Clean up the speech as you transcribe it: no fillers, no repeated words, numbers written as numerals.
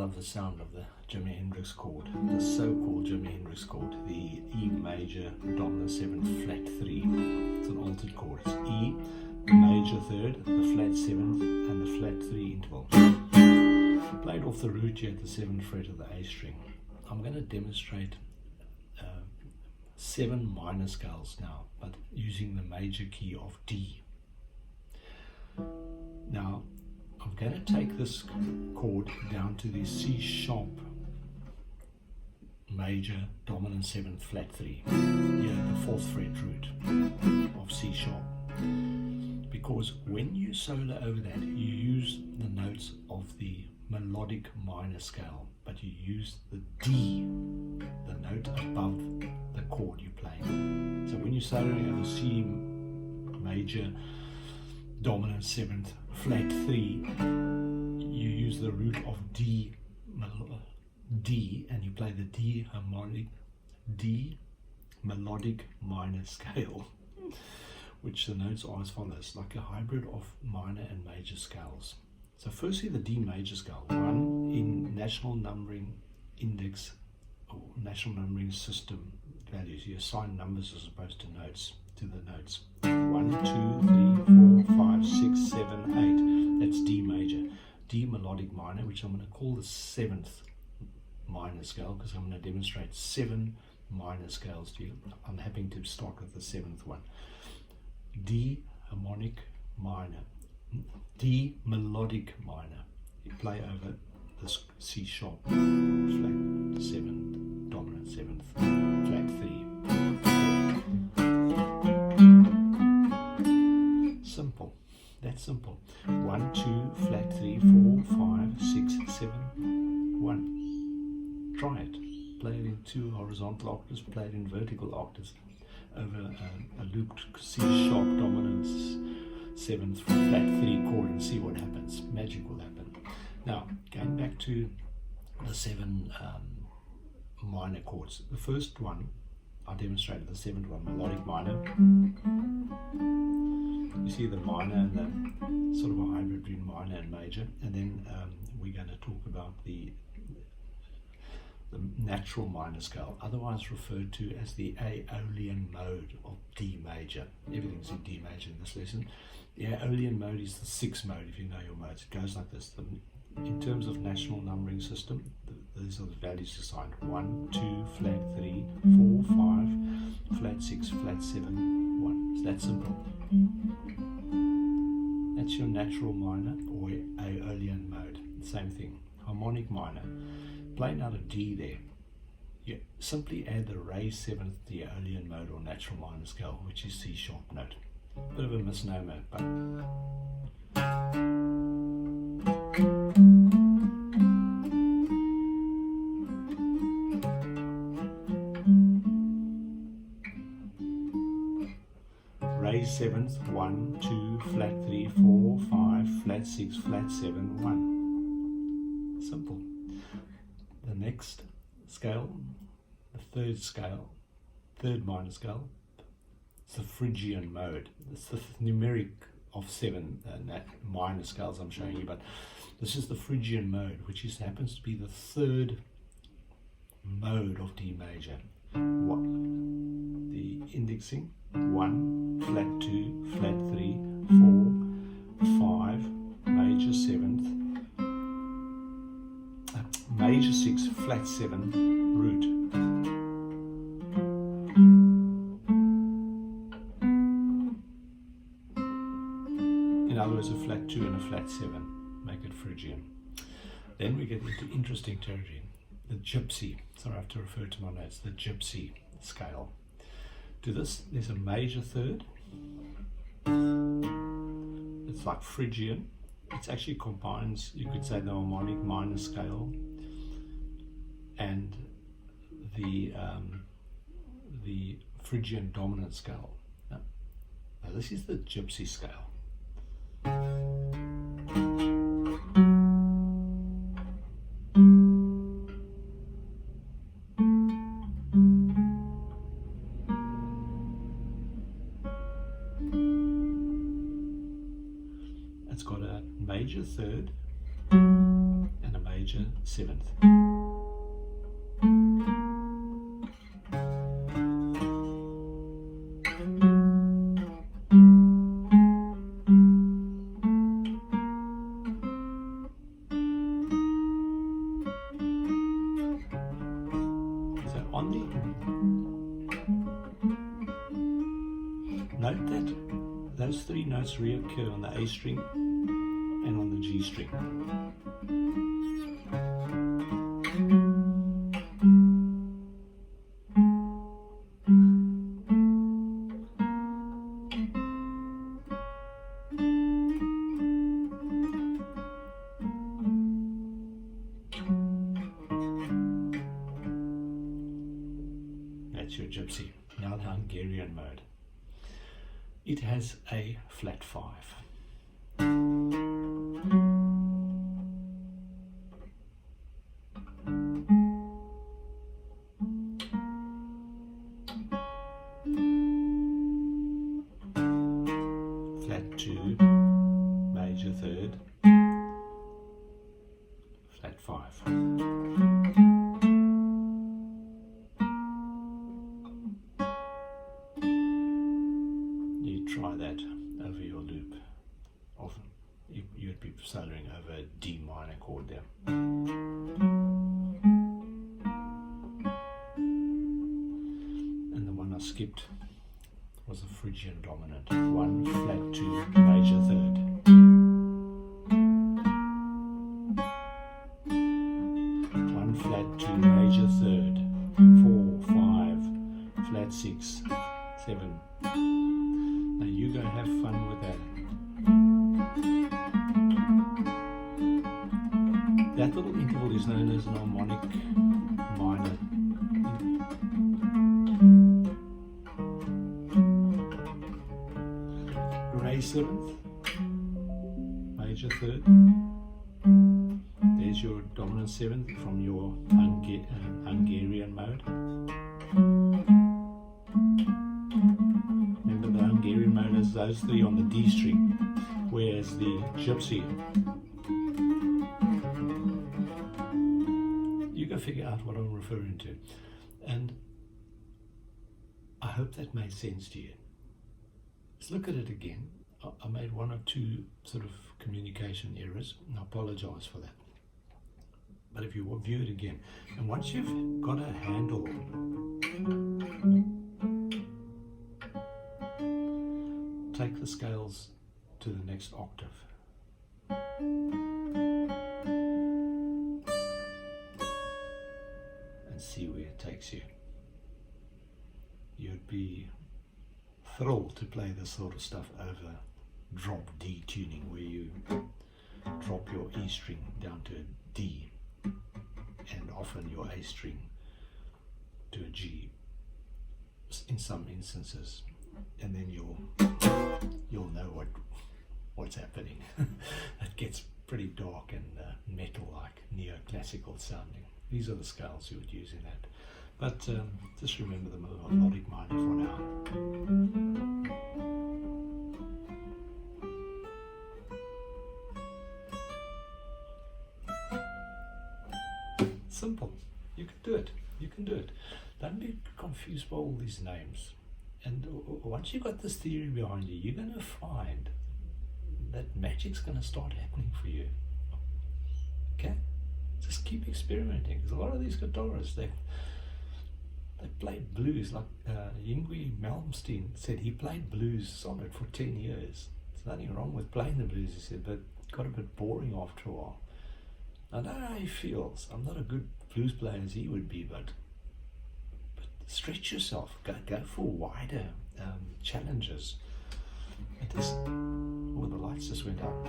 love the sound of the Jimi Hendrix chord, the so-called Jimi Hendrix chord, the E major dominant 7 flat 3. It's an altered chord. It's E, the major 3rd, the flat 7th, and the flat 3 interval. Played off the root here at the 7th fret of the A string. I'm going to demonstrate 7 minor scales now, but using the major key of D. Now, I'm going to take this chord down to the C sharp major dominant 7th flat 3, here the 4th fret root of C sharp, because when you solo over that you use the notes of the melodic minor scale, but you use the D, the note above the chord you play. So when you're soloing over C major dominant 7th flat 3, you use the root of D, and you play the D melodic minor scale, which the notes are as follows, like a hybrid of minor and major scales. So firstly, the D major scale, 1 in national numbering index or national numbering system values. You assign numbers as opposed to notes to the notes. 1, 2, 3, 4, 5, 6, 7, 8. That's D major. D melodic minor, which I'm going to call the 7th minor scale, because I'm going to demonstrate 7 minor scales to you. I'm happy to start with the 7th one. D harmonic minor. D melodic minor. You play over this C sharp flat 7, dominant 7th, flat 3. Simple. That's simple. 1, 2, flat 3, 4, 5, 6, 7, 1. Try it. Play it in 2 horizontal octaves, play it in vertical octaves over a looped C sharp dominant 7th flat 3 chord and see what happens. Magic will happen. Now, going back to the 7 minor chords. The first one, I demonstrated the 7th one, melodic minor. You see the minor and the sort of a hybrid between minor and major. And then we're going to talk about the natural minor scale, otherwise referred to as the Aeolian mode of D major. Everything's in D major in this lesson. The Aeolian mode is the 6th mode, if you know your modes. It goes like this. In terms of national numbering system, these are the values assigned. 1, 2, flat 3, 4, 5, flat 6, flat 7, 1. It's that simple. That's your natural minor or Aeolian mode. Same thing. Harmonic minor. Playing out a D there, you simply add the raised 7th, the Aeolian mode or natural minor scale, which is C sharp note. Bit of a misnomer, but raised 7th, 1, 2, flat 3, 4, 5, flat 6, flat 7, 1. Simple. The next scale, the 3rd scale, 3rd minor scale, it's the Phrygian mode. It's the numeric of 7 minor scales I'm showing you, but this is the Phrygian mode, which happens to be the 3rd mode of D major. What? The indexing, 1, flat 2, flat 3, 4, 5, major 7th, major 6, flat 7, root. In other words, a flat 2 and a flat 7 make it Phrygian. Then we get into interesting territory. The gypsy, sorry I have to refer to my notes, the gypsy scale. To this, there's a major 3rd. It's like Phrygian. It actually combines, you could say, the harmonic minor scale and the Phrygian dominant scale. Now this is the gypsy scale. It's got a major 3rd, and a major 7th. Note that those 3 notes reoccur on the A string and on the G string. That's your gypsy. Now the Hungarian mode. It has a flat 5. Flat 2, major 3rd, flat 5. Try that over your loop. Often you'd be soloing over a D minor chord there. And the one I skipped was a Phrygian dominant. 1 flat 2 major 3rd. 1 flat 2 major 3rd. 4 5 flat 6 7. Now you go have fun with that. That little interval is known as an harmonic minor. Ray 7th, major 3rd. There's your dominant 7th from your Hungarian mode. Those 3 on the D string, whereas the gypsy, you can figure out what I'm referring to. And I hope that made sense to you. Let's look at it again. I made 1 or 2 sort of communication errors, and I apologize for that. But if you view it again, and once you've got a handle take the scales to the next octave. And see where it takes you. You'd be thrilled to play this sort of stuff over drop D tuning, where you drop your E string down to a D and often your A string to a G in some instances. And then you'll know what's happening. It gets pretty dark and metal-like, neoclassical sounding. These are the scales you would use in that. But just remember the melodic minor for now. Simple. You can do it. You can do it. Don't be confused by all these names. And once you've got this theory behind you, you're going to find that magic's going to start happening for you. Okay? Just keep experimenting. Because a lot of these guitarists, they played blues. Like Yngwie Malmsteen said, he played blues solid for 10 years. There's nothing wrong with playing the blues, he said, but it got a bit boring after a while. I don't know how he feels. I'm not a good blues player as he would be, but stretch yourself, go for wider challenges. It is, the lights just went up.